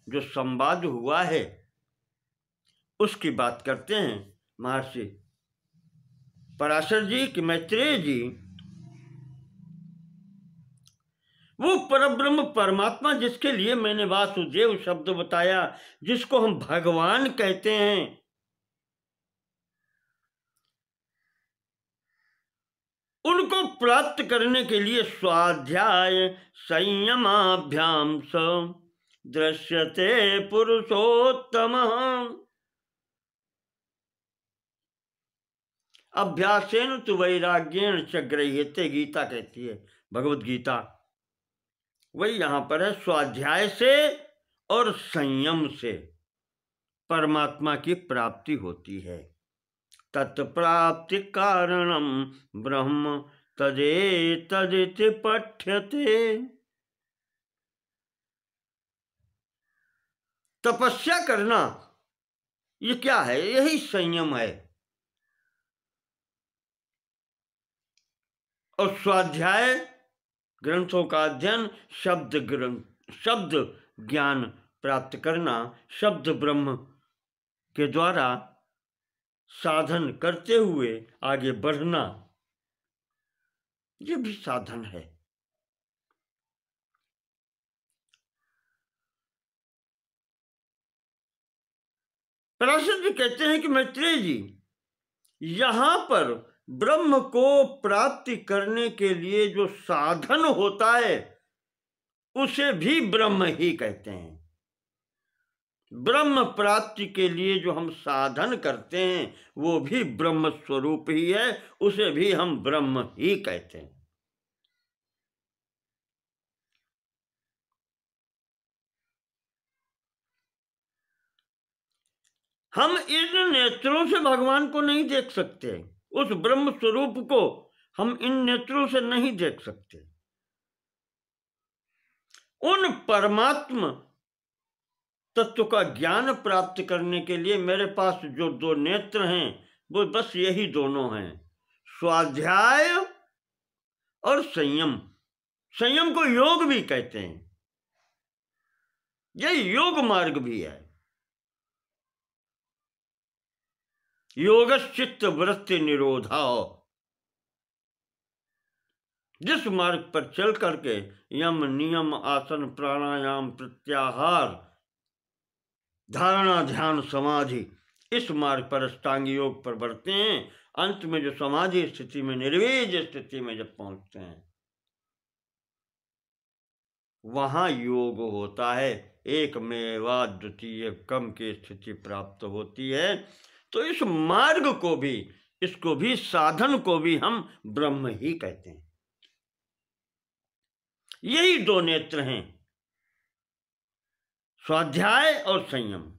जो संवाद हुआ है उसकी बात करते हैं महर्षि पराशर जी कि मैत्रेय जी वो परब्रह्म परमात्मा जिसके लिए मैंने वासुदेव शब्द बताया, जिसको हम भगवान कहते हैं, उनको प्राप्त करने के लिए स्वाध्याय संयमाभ्याम स दृश्यते पुरुषोत्तम अभ्यासेन तु वैराग्येण च गृह्यते, गीता कहती है, भगवत गीता। वही यहां पर है, स्वाध्याय से और संयम से परमात्मा की प्राप्ति होती है। तत्प्राप्ति कारणम ब्रह्म तदेतदिति पठ्यते। तपस्या करना ये क्या है? यही संयम है। और स्वाध्याय ग्रंथों का अध्ययन, शब्द ज्ञान प्राप्त करना, शब्द ब्रह्म के द्वारा साधन करते हुए आगे बढ़ना, ये भी साधन है। पराशर जी कहते हैं कि मैत्रेय जी, यहां पर ब्रह्म को प्राप्ति करने के लिए जो साधन होता है उसे भी ब्रह्म ही कहते हैं। ब्रह्म प्राप्ति के लिए जो हम साधन करते हैं वो भी ब्रह्म स्वरूप ही है, उसे भी हम ब्रह्म ही कहते हैं। हम इन नेत्रों से भगवान को नहीं देख सकते, उस ब्रह्म स्वरूप को हम इन नेत्रों से नहीं देख सकते। उन परमात्मा तत्व का ज्ञान प्राप्त करने के लिए मेरे पास जो दो नेत्र हैं वो बस यही दोनों हैं, स्वाध्याय और संयम। संयम को योग भी कहते हैं, यह योग मार्ग भी है। योगश्चित्त वृत्ति निरोधा, जिस मार्ग पर चल करके यम नियम आसन प्राणायाम प्रत्याहार धारणा ध्यान समाधि इस मार्ग पर अष्टांग योग पर बढ़ते हैं, अंत में जो समाधि स्थिति में निर्वीज स्थिति में जब पहुंचते हैं वहां योग होता है, एक मेवा द्वितीय कम की स्थिति प्राप्त होती है। तो इस मार्ग को भी, इसको भी, साधन को भी हम ब्रह्म ही कहते हैं। यही दो नेत्र हैं, स्वाध्याय और संयम,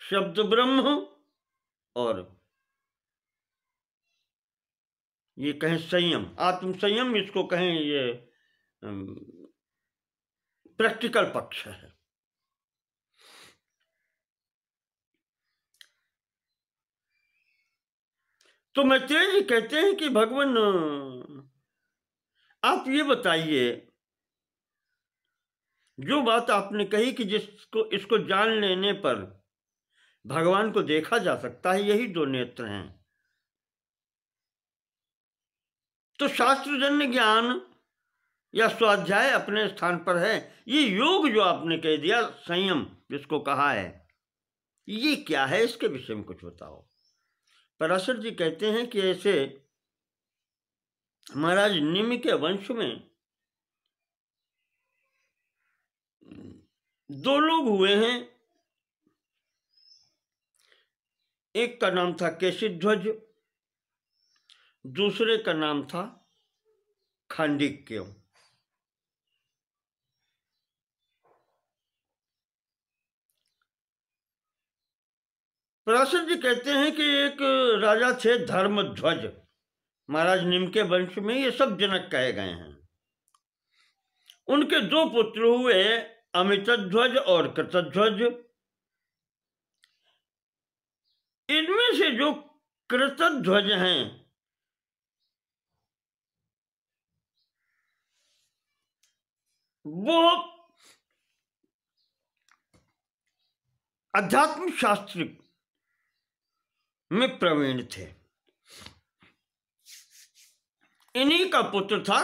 शब्द ब्रह्म और ये कहें संयम, आत्म संयम इसको कहें, ये प्रैक्टिकल पक्ष है। तो मैत्रेय जी कहते हैं कि भगवान आप ये बताइए, जो बात आपने कही कि जिसको इसको जान लेने पर भगवान को देखा जा सकता है, यही दो नेत्र हैं, तो शास्त्रजन्य ज्ञान या स्वाध्याय अपने स्थान पर है, ये योग जो आपने कह दिया संयम जिसको कहा है, ये क्या है? इसके विषय में कुछ बताओ। पराशर जी कहते हैं कि ऐसे महाराज निम्न के वंश में दो लोग हुए हैं, एक का नाम था केशिध्वज, दूसरे का नाम था खांडिक्य। पराशर जी कहते हैं कि एक राजा थे धर्मध्वज, महाराज निम्न के वंश में ये सब जनक कहे गए हैं। उनके दो पुत्र हुए, अमितध्वज और कृतध्वज। इनमें से जो कृतध्वज हैं वो अध्यात्म शास्त्र में प्रवीण थे। इन्हीं का पुत्र था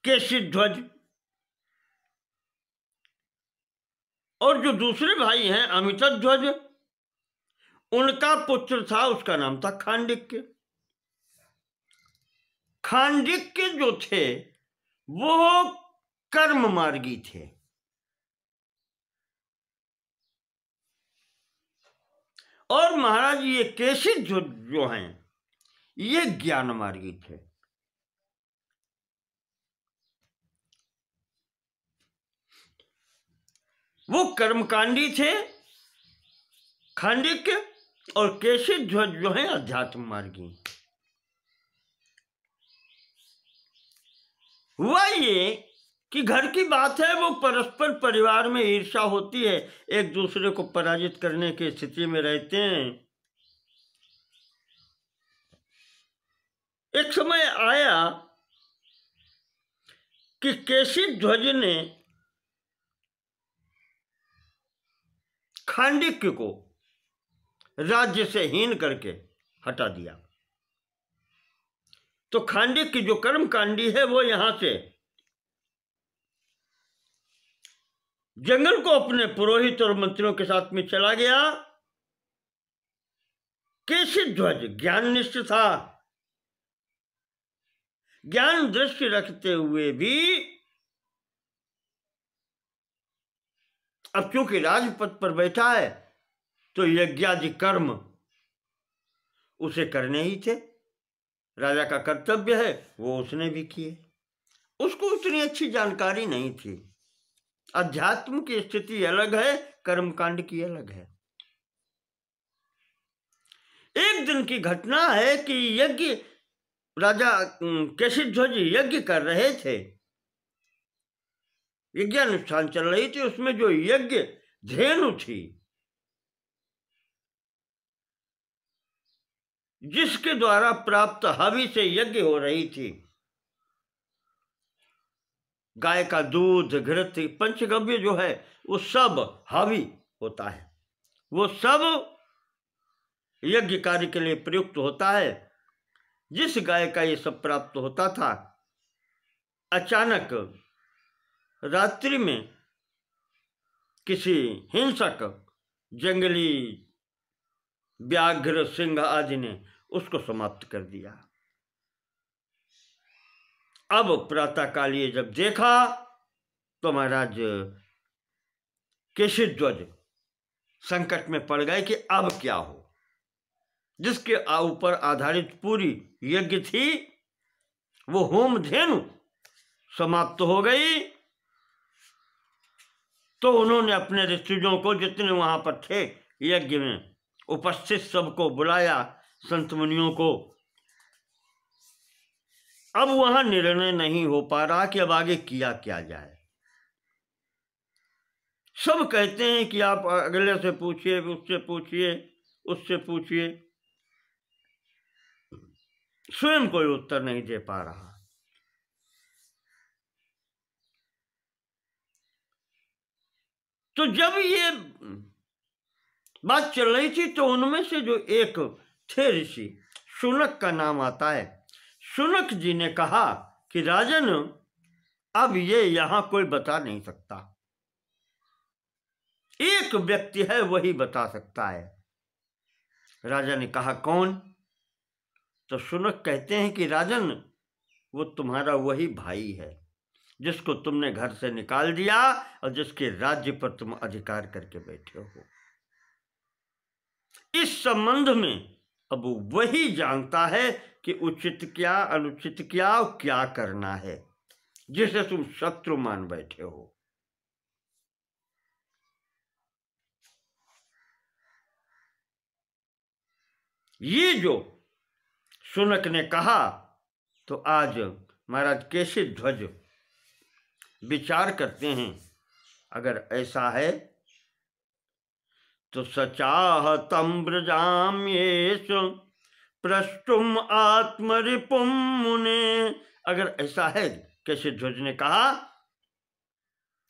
केशिध्वज, और जो दूसरे भाई हैं अमितध्वज, उनका पुत्र था, उसका नाम था खांडिक्य। खांडिक्य जो थे वो कर्म मार्गी थे और महाराज ये केशिध्वज जो हैं ये ज्ञान मार्गी थे। वो कर्मकांडी थे खांडिक्य, और केशिध्वज जो है अध्यात्म मार्गी। हुआ ये कि घर की बात है, वो परस्पर परिवार में ईर्ष्या होती है, एक दूसरे को पराजित करने की स्थिति में रहते हैं। एक समय आया कि केशिध्वज ने खांडिक्य को राज्य से हीन करके हटा दिया। तो खांडिक्य जो कर्मकांडी है वो यहां से जंगल को अपने पुरोहित और मंत्रियों के साथ में चला गया। केशिध्वज ज्ञाननिष्ठ था, ज्ञान दृष्टि रखते हुए भी अब क्योंकि राजपद पर बैठा है तो यज्ञादि कर्म उसे करने ही थे, राजा का कर्तव्य है, वो उसने भी किए। उसको उतनी अच्छी जानकारी नहीं थी। अध्यात्म की स्थिति अलग है, कर्मकांड की अलग है। एक दिन की घटना है कि यज्ञ राजा केशिध्वज यज्ञ कर रहे थे, यज्ञानुष्ठान चल रही थी, उसमें जो यज्ञ धेनु थी जिसके द्वारा प्राप्त हवि से यज्ञ हो रही थी, गाय का दूध, घृत, पंचगव्य जो है वो सब हवि होता है, वो सब यज्ञ कार्य के लिए प्रयुक्त होता है। जिस गाय का ये सब प्राप्त होता था, अचानक रात्रि में किसी हिंसक जंगली व्याघ्र, सिंह आदि ने उसको समाप्त कर दिया। अब प्रातःकाल ये जब देखा तो महाराज केशिध्वज संकट में पड़ गए कि अब क्या हो। जिसके ऊपर आधारित पूरी यज्ञ थी वो होम धेनु समाप्त हो गई। तो उन्होंने अपने ऋषियों को, जितने वहां पर थे यज्ञ में उपस्थित, सबको बुलाया, संत मुनियों को। अब वहां निर्णय नहीं हो पा रहा कि अब आगे किया क्या जाए। सब कहते हैं कि आप अगले से पूछिए, उससे पूछिए, उससे पूछिए, स्वयं कोई उत्तर नहीं दे पा रहा। तो जब ये बात चल रही थी तो उनमें से जो एक थे ऋषि, शुनक का नाम आता है, शुनक जी ने कहा कि राजन, अब ये यहां कोई बता नहीं सकता, एक व्यक्ति है वही बता सकता है। राजा ने कहा कौन? तो शुनक कहते हैं कि राजन, वो तुम्हारा वही भाई है जिसको तुमने घर से निकाल दिया और जिसके राज्य पर तुम अधिकार करके बैठे हो। इस संबंध में अब वही जानता है कि उचित क्या, अनुचित क्या और क्या करना है, जिसे तुम शत्रु मान बैठे हो। ये जो शुनक ने कहा तो आज महाराज केशिध्वज विचार करते हैं, अगर ऐसा है तो सचाहतं व्रजाम्येष प्रष्टुम आत्मरिपुम मुने। अगर ऐसा है, केशिध्वज ने कहा,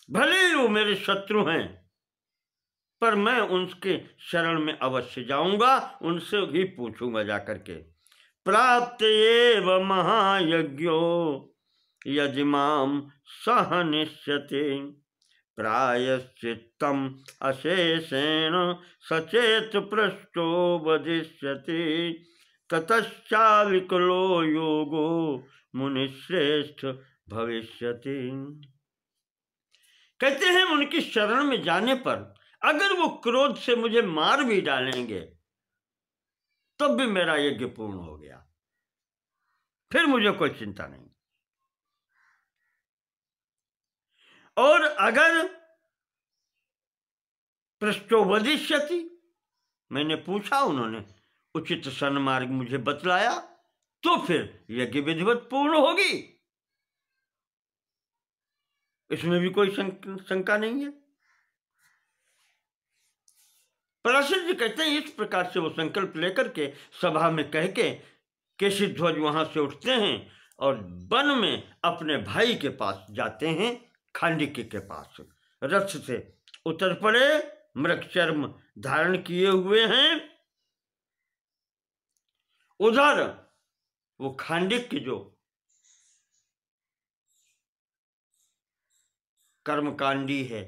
भले ही वो मेरे शत्रु हैं, पर मैं उनके शरण में अवश्य जाऊंगा, उनसे ही पूछूंगा जाकर के। प्राप्त एव महायज्ञो यजिमाम सहनिष्यति, प्रायश्चित्तम अशेषेण सचेत पृष्ठो वधिष्यति, ततश्चाविकलो योगो मुनिश्रेष्ठ भविष्यति। कहते हैं उनकी शरण में जाने पर अगर वो क्रोध से मुझे मार भी डालेंगे तब भी मेरा यज्ञ पूर्ण हो गया, फिर मुझे कोई चिंता नहीं। और अगर पृष्ठो वधिष्यति, मैंने पूछा, उन्होंने उचित सन्मार्ग मुझे बतलाया, तो फिर यज्ञ विधिवत पूर्ण होगी, इसमें भी कोई शंका नहीं है। पराशर जी कहते हैं इस प्रकार से वो संकल्प लेकर के सभा में कह के केशिध्वज वहां से उठते हैं और वन में अपने भाई के पास जाते हैं, खांडिक्य के पास। रथ से उतर पड़े, मृगचर्म धारण किए हुए हैं। उधर वो खांडिक्य जो कर्मकांडी है,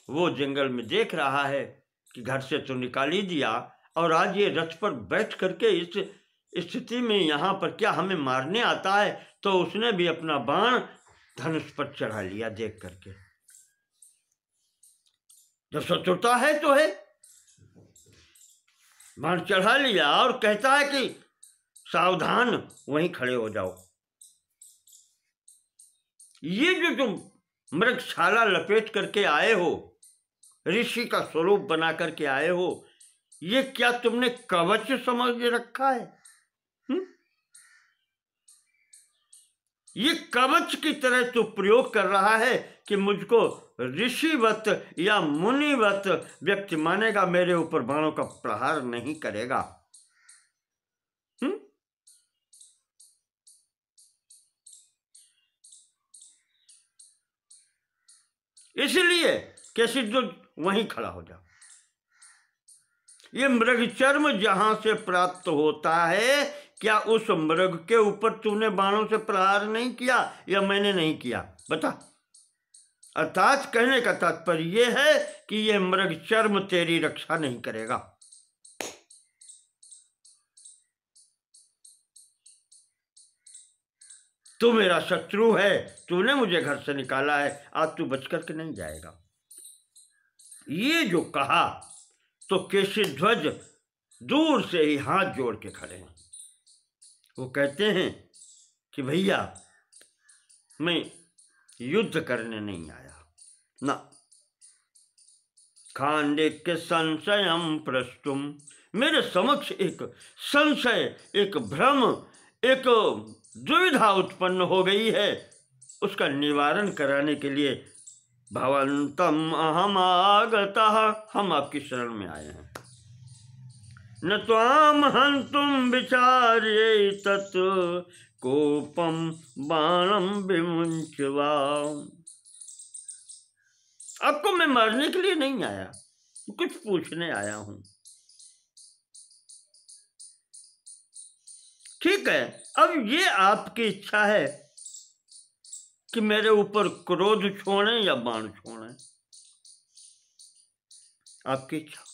वो जंगल में देख रहा है कि घर से तो निकाल ही दिया, और आज ये रथ पर बैठ करके इस स्थिति में यहाँ पर क्या हमें मारने आता है, तो उसने भी अपना बाण धनुष पर चढ़ा लिया। देख करके जब शत्रुता है तो है, बाण चढ़ा लिया और कहता है कि सावधान, वहीं खड़े हो जाओ। ये जो तुम मृगशाला लपेट करके आए हो, ऋषि का स्वरूप बना करके आए हो, ये क्या तुमने कवच समझ रखा है? ये कवच की तरह तो प्रयोग कर रहा है कि मुझको ऋषिवत या मुनिवत व्यक्ति मानेगा, मेरे ऊपर बाणों का प्रहार नहीं करेगा। इसलिए कैसे जो वहीं खड़ा हो जा। ये मृगचर्म जहां से प्राप्त होता है, क्या उस मृग के ऊपर तूने बाणों से प्रहार नहीं किया या मैंने नहीं किया? बता। अर्थात कहने का तात्पर्य यह है कि यह मृगचर्म तेरी रक्षा नहीं करेगा। तू मेरा शत्रु है, तूने मुझे घर से निकाला है, आज तू बच करके नहीं जाएगा। ये जो कहा तो केशिध्वज दूर से ही हाथ जोड़ के खड़े हैं। वो कहते हैं कि भैया, मैं युद्ध करने नहीं आया ना। खांडिक्य संशयम प्रस्तुम, मेरे समक्ष एक संशय, एक भ्रम, एक दुविधा उत्पन्न हो गई है, उसका निवारण कराने के लिए भवन्तम अहम आगतः, हम आपकी शरण में आए हैं। न त्वाम हन्तुम विचार्ये तत् कोपम बाणम विमुंचवा, आपको मैं मारने के लिए नहीं आया, कुछ पूछने आया हूं। ठीक है, अब ये आपकी इच्छा है कि मेरे ऊपर क्रोध छोड़ें या बाण छोड़ें, आपकी इच्छा।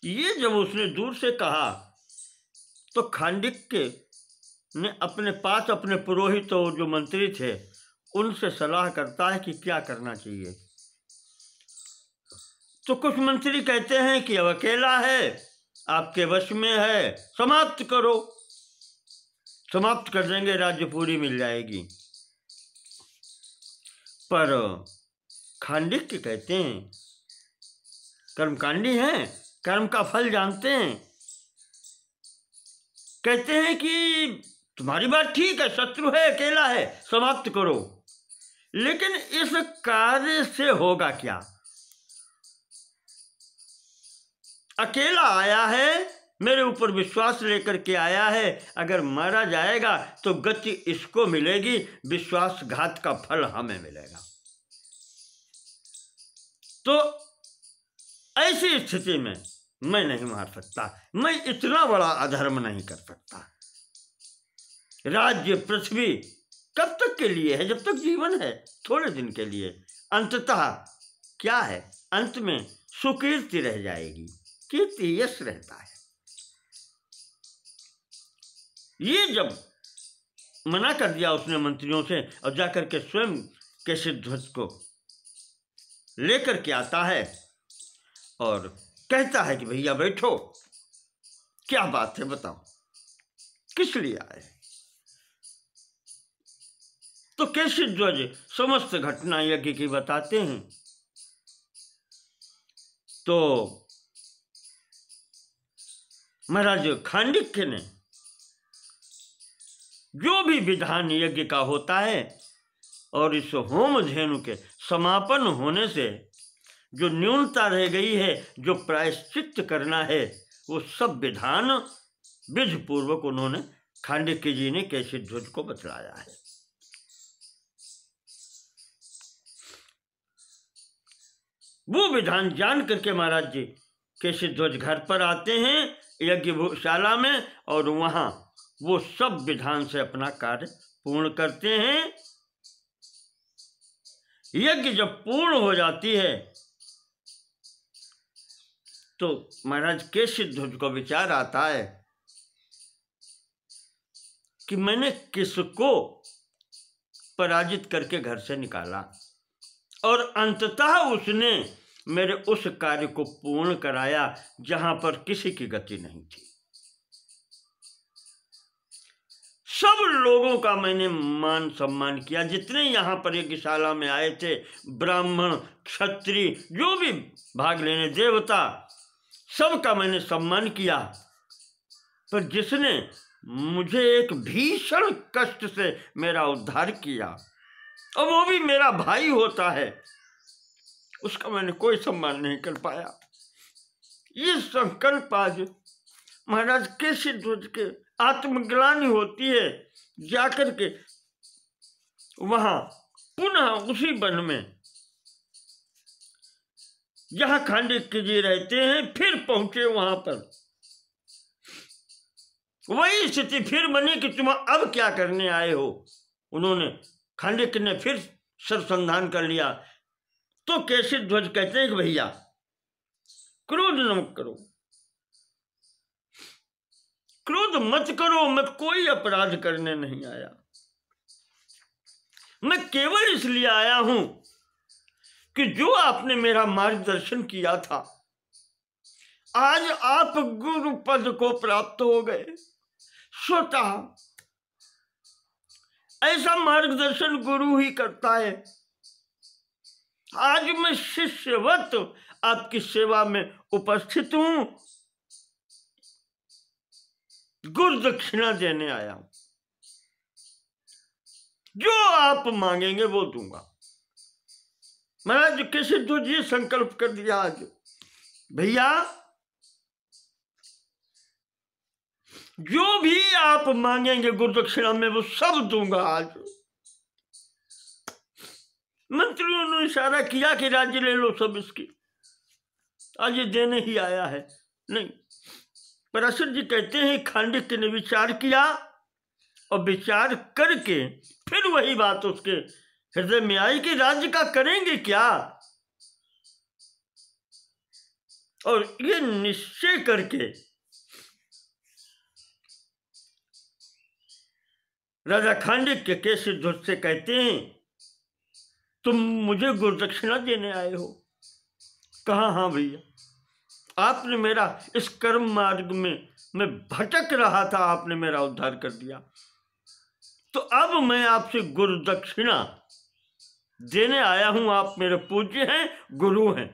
ये जब उसने दूर से कहा तो खांडिक्य ने अपने पास अपने पुरोहित और जो मंत्री थे उनसे सलाह करता है कि क्या करना चाहिए। तो कुछ मंत्री कहते हैं कि अब अकेला है, आपके वश में है, समाप्त करो, समाप्त कर देंगे, राज्य पूरी मिल जाएगी। पर खांडिक्य कहते हैं, कर्मकांडी हैं, कर्म का फल जानते हैं, कहते हैं कि तुम्हारी बात ठीक है, शत्रु है, अकेला है, समाप्त करो, लेकिन इस कार्य से होगा क्या? अकेला आया है, मेरे ऊपर विश्वास लेकर के आया है, अगर मारा जाएगा तो गति इसको मिलेगी, विश्वासघात का फल हमें मिलेगा। तो ऐसी स्थिति में मैं नहीं मार सकता, मैं इतना बड़ा अधर्म नहीं कर सकता। राज्य पृथ्वी कब तक के लिए है? जब तक जीवन है, थोड़े दिन के लिए। अंततः क्या है? अंत में सुकीर्ति रह जाएगी, कीर्ति यश रहता है। ये जब मना कर दिया उसने मंत्रियों से, और जाकर के स्वयं केशध्वज को लेकर के आता है और कहता है कि भैया बैठो, क्या बात है बताओ, किस लिए आए? तो केशध्वज समस्त घटना यज्ञ की बताते हैं। तो महाराज खांडिक्य ने जो भी विधान यज्ञ का होता है और इस होम धेनु के समापन होने से जो न्यूनता रह गई है, जो प्रायश्चित करना है, वो सब विधान विधि पूर्वक उन्होंने खांडिक्य जी ने केशध्वज को बतलाया है। वो विधान जान करके महाराज जी केशध्वज घर पर आते हैं यज्ञशाला में, और वहां वो सब विधान से अपना कार्य पूर्ण करते हैं। यज्ञ जब पूर्ण हो जाती है तो महाराज केशध्वज को विचार आता है कि मैंने किसको पराजित करके घर से निकाला, और अंततः उसने मेरे उस कार्य को पूर्ण कराया जहां पर किसी की गति नहीं थी। सब लोगों का मैंने मान सम्मान किया, जितने यहां पर यज्ञशाला में आए थे, ब्राह्मण क्षत्रिय जो भी भाग लेने, देवता, सबका मैंने सम्मान किया। पर जिसने मुझे एक भीषण कष्ट से मेरा उद्धार किया, और वो भी मेरा भाई होता है, उसका मैंने कोई सम्मान नहीं कर पाया। ये संकल्प आज महाराज केशध्वज के आत्मग्लानि होती है। जाकर के वहां पुनः उसी वन में जहां खांडिक्य जी रहते हैं, फिर पहुंचे वहां पर। वही स्थिति फिर बनी कि तुम अब क्या करने आए हो। उन्होंने, खांडिक्य ने फिर सरसंधान कर लिया। तो केशध्वज कहते हैं कि भैया क्रोध मत करो, क्रोध मत करो, मैं कोई अपराध करने नहीं आया। मैं केवल इसलिए आया हूं कि जो आपने मेरा मार्गदर्शन किया था, आज आप गुरु पद को प्राप्त हो गए। स्वतः ऐसा मार्गदर्शन गुरु ही करता है। आज मैं शिष्यवत आपकी सेवा में उपस्थित हूं, गुरु दक्षिणा देने आया हूं। जो आप मांगेंगे वो दूंगा। महाराज केशध्वज ये संकल्प कर दिया आज, भैया जो भी आप मांगेंगे गुरु दक्षिणा में वो सब दूंगा। आज मंत्रियों ने इशारा किया कि राज्य ले लो सब इसकी, आज ये देने ही आया है। नहीं, पराशर जी कहते हैं खांडिक्य ने विचार किया, और विचार करके फिर वही बात उसके हृदय में आई कि राज्य का करेंगे क्या, और ये निश्चय करके राजा खांडिक्य केशध्वज से कहते हैं तुम मुझे गुरु दक्षिणा देने आए हो। कहा हाँ भैया, आपने मेरा इस कर्म मार्ग में मैं भटक रहा था, आपने मेरा उद्धार कर दिया, तो अब मैं आपसे गुरु दक्षिणा देने आया हूं। आप मेरे पूज्य हैं, गुरु हैं।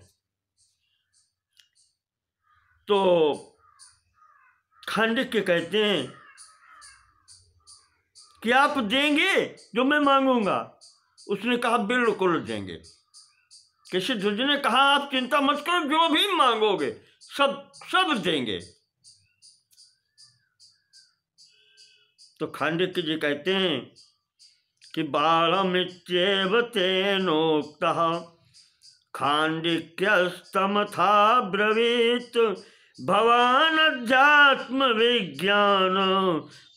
तो खांडिक्य कहते हैं कि आप देंगे जो मैं मांगूंगा। उसने कहा बिल्कुल देंगे। केशध्वज ने कहा आप चिंता मत करो, जो भी मांगोगे सब देंगे। तो खांडिक्य जी कहते हैं कि बाणमित्येव तेनोक्तः खांडिक्यस्तमथा ब्रवीत भवान् अध्यात्म विज्ञान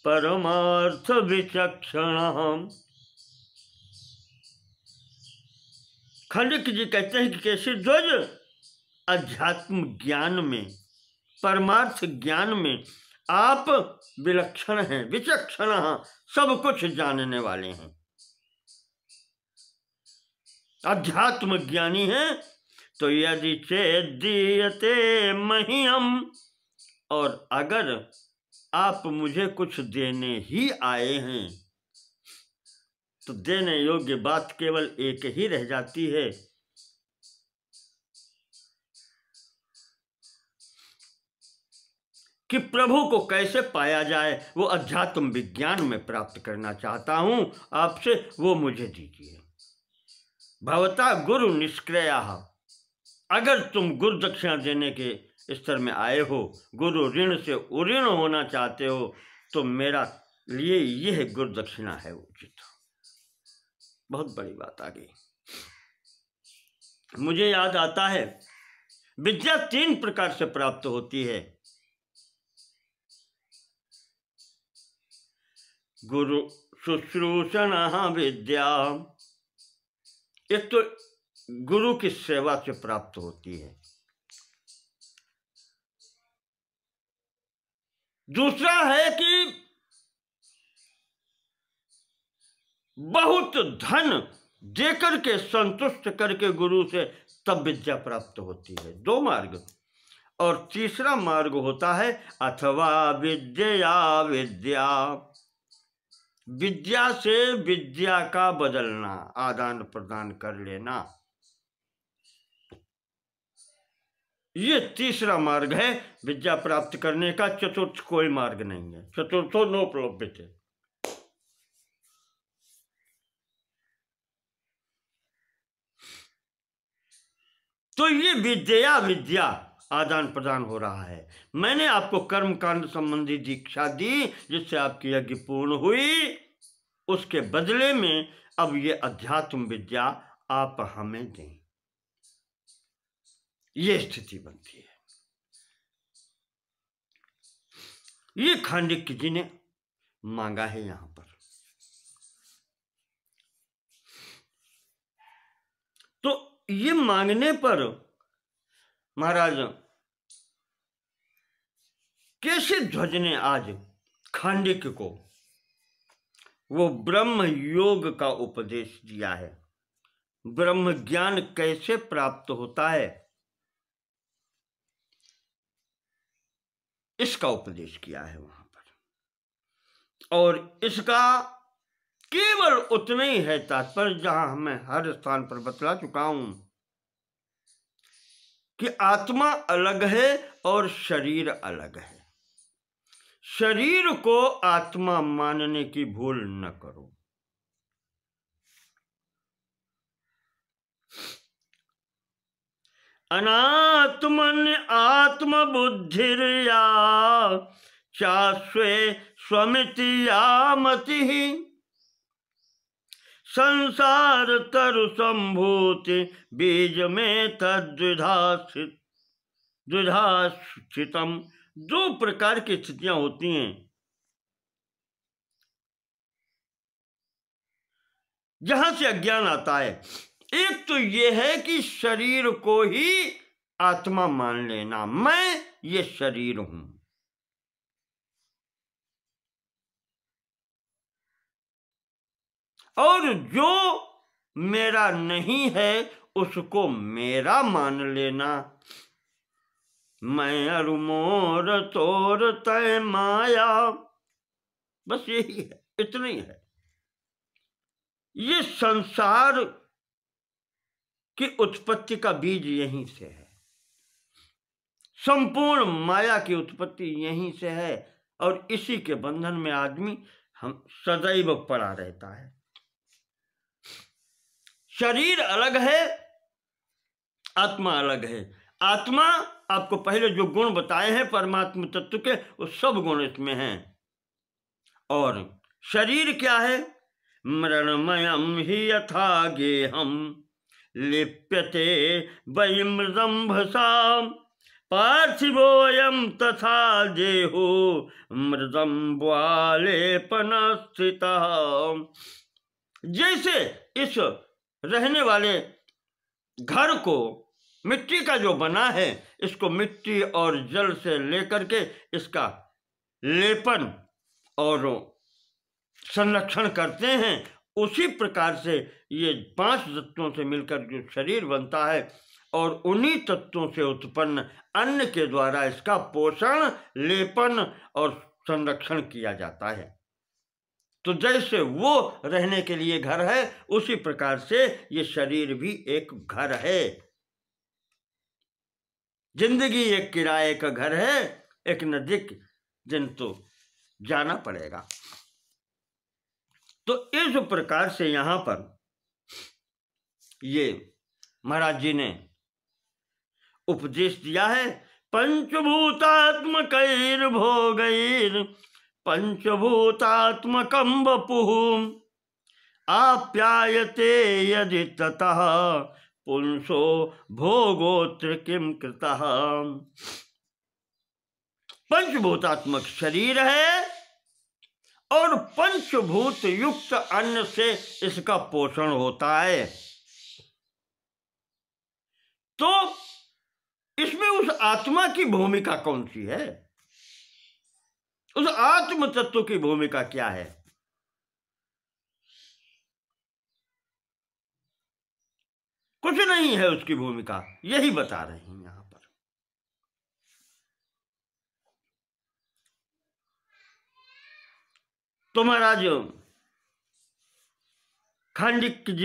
परमार्थ विचक्षणः। खांडिक्य जी कहते हैं कि केसरी ध्वज अध्यात्म ज्ञान में, परमार्थ ज्ञान में आप विलक्षण हैं, विचक्षण हैं, सब कुछ जानने वाले हैं, अध्यात्म ज्ञानी हैं। तो यदि चेदीयते मह्यम, और अगर आप मुझे कुछ देने ही आए हैं तो देने योग्य बात केवल एक ही रह जाती है कि प्रभु को कैसे पाया जाए, वो अध्यात्म विज्ञान में प्राप्त करना चाहता हूं आपसे, वो मुझे दीजिए। भवता गुरु निष्क्रियः, अगर तुम गुरु दक्षिणा देने के स्तर में आए हो, गुरु ऋण से उऋण होना चाहते हो, तो मेरा लिए यह गुरु दक्षिणा है उचित। बहुत बड़ी बात आ गई। मुझे याद आता है विद्या 3 प्रकार से प्राप्त होती है। गुरु शुश्रूषणः विद्या, एक तो गुरु की सेवा से प्राप्त होती है, दूसरा है कि बहुत धन देकर के संतुष्ट करके गुरु से तब विद्या प्राप्त होती है, 2 मार्ग। और तीसरा मार्ग होता है अथवा विद्या विद्या, विद्या से विद्या का बदलना, आदान प्रदान कर लेना, ये तीसरा मार्ग है विद्या प्राप्त करने का। चतुर्थ कोई मार्ग नहीं है, चतुर्थो नोपलभ्यते। तो ये विद्या विद्या आदान प्रदान हो रहा है। मैंने आपको कर्म कांड संबंधी दीक्षा दी जिससे आपकी यज्ञ पूर्ण हुई, उसके बदले में अब ये अध्यात्म विद्या आप हमें दें, ये स्थिति बनती है। ये खांडिक्य जी ने मांगा है यहां पर। तो ये मांगने पर महाराज केसरी ध्वज ने आज खांडिक्य को वो ब्रह्म योग का उपदेश दिया है। ब्रह्म ज्ञान कैसे प्राप्त होता है इसका उपदेश किया है वहां पर। और इसका केवल उतना ही है तात्पर्य जहां मैं हर स्थान पर बतला चुका हूं कि आत्मा अलग है और शरीर अलग है। शरीर को आत्मा मानने की भूल न करो। अनात्मन्य आत्मबुद्धिर्या चास्वे स्वमिति या मति संसार तरु संभूति बीज में द्विधास्थितम। 2 प्रकार की स्थितियां होती हैं जहां से अज्ञान आता है। एक तो यह है कि शरीर को ही आत्मा मान लेना, मैं ये शरीर हूं, और जो मेरा नहीं है उसको मेरा मान लेना। मैं अरु मोर तोर तय माया, बस यही है, इतना ही है। ये संसार की उत्पत्ति का बीज यहीं से है, संपूर्ण माया की उत्पत्ति यहीं से है, और इसी के बंधन में आदमी हम सदैव पड़ा रहता है। शरीर अलग है, आत्मा अलग है। आत्मा आपको पहले जो गुण बताए हैं परमात्मा तत्व के, वो सब गुण इसमें हैं। और शरीर क्या है? मृण्मयम् हि यथा गेहम् लिप्यते वै मृदम्भसा पार्थिवोऽयं तथा देहो मृदम्बालेपनस्थितः। जैसे इस रहने वाले घर को मिट्टी का जो बना है, इसको मिट्टी और जल से लेकर के इसका लेपन और संरक्षण करते हैं, उसी प्रकार से ये 5 तत्वों से मिलकर जो शरीर बनता है और उन्हीं तत्वों से उत्पन्न अन्न के द्वारा इसका पोषण, लेपन और संरक्षण किया जाता है। तो जैसे वो रहने के लिए घर है, उसी प्रकार से ये शरीर भी एक घर है। जिंदगी एक किराए का घर है, एक नजदीक दिन तो जाना पड़ेगा। तो इस प्रकार से यहां पर ये महाराज जी ने उपदेश दिया है। पंचभूतात्मकैर्भोगैर् पंचभूतात्मकं वपुः आप्यायते यदि ततः पुंसो भोगोत्र किम कृतः। पंचभूतात्मक शरीर है और पंचभूत युक्त अन्न से इसका पोषण होता है। तो इसमें उस आत्मा की भूमिका कौन सी है? उस आत्म तत्व की भूमिका क्या है? कुछ नहीं है उसकी भूमिका, यही बता रहे हैं यहां पर। तो महाराज खांडिक